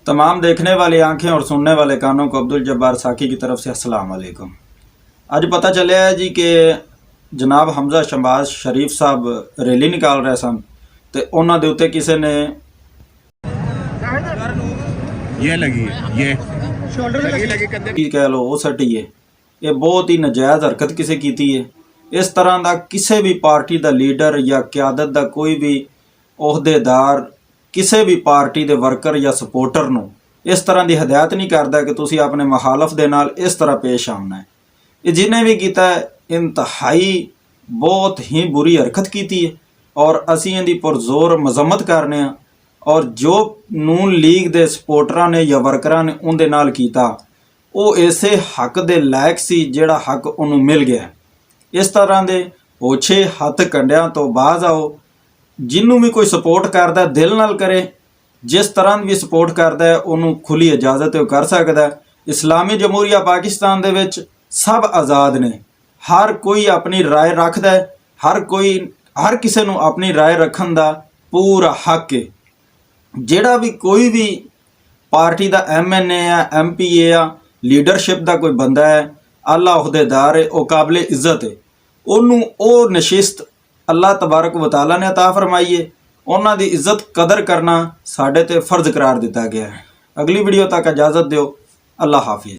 तमाम देखने वाली आंखें और सुनने वाले कानों को अब्दुल जब्बार साकी की तरफ से अस्सलाम वालेकुम। आज पता चलिया है जी कि जनाब हमजा शहबाज शरीफ साहब रैली निकाल रहे सन तो उन्होंने दे उत्ते किसी ने ये लगी ये शोल्डर लगी कह लो वो सटी है। ये बहुत ही नजायज़ हरकत किसी की है। इस तरह का किसी भी पार्टी का लीडर या क्यादत का कोई भी अहदेदार किसी भी पार्टी के वर्कर या सपोर्टर नूं इस तरह की हदायत नहीं करता कि तुसी अपने मुखालफ दे नाल इस तरह पेश आना है। ये जिन्हें भी किया है इंतहाई बहुत ही बुरी हरकत की है और असी इहदी पुरजोर मजम्मत करने और जो नून लीग के सपोर्टरां ने या वर्करां ने उहदे नाल कीता वो इसे हक दे लायक सी जिहड़ा हक उन्होंने मिल गया। इस तरह के ओछे हथ कंडियां तो बाज आओ। जिन्हों भी कोई सपोर्ट करता दिल नाल करे, जिस तरह भी सपोर्ट करता है उन्होंने खुली इजाजत कर सकता है। इस्लामी जमहूरिया पाकिस्तान दे विच सब आज़ाद ने, हर कोई अपनी राय रखता है, हर किसी नूं अपनी राय रखन दा पूरा हक है। जिहड़ा भी कोई भी पार्टी का MNA या MPA या लीडरशिप का कोई बंदा है, आला अहदेदार है, वह काबिल इज्जत है, उन्होंने वो नशिस्त अल्लाह तबारक व तआला ने अता फरमाई है। उन्हां दी इज्जत कदर करना साडे ते फर्ज करार दिता गया है। अगली वीडियो तक इजाज़त दिओ। अल्लाह हाफिज़।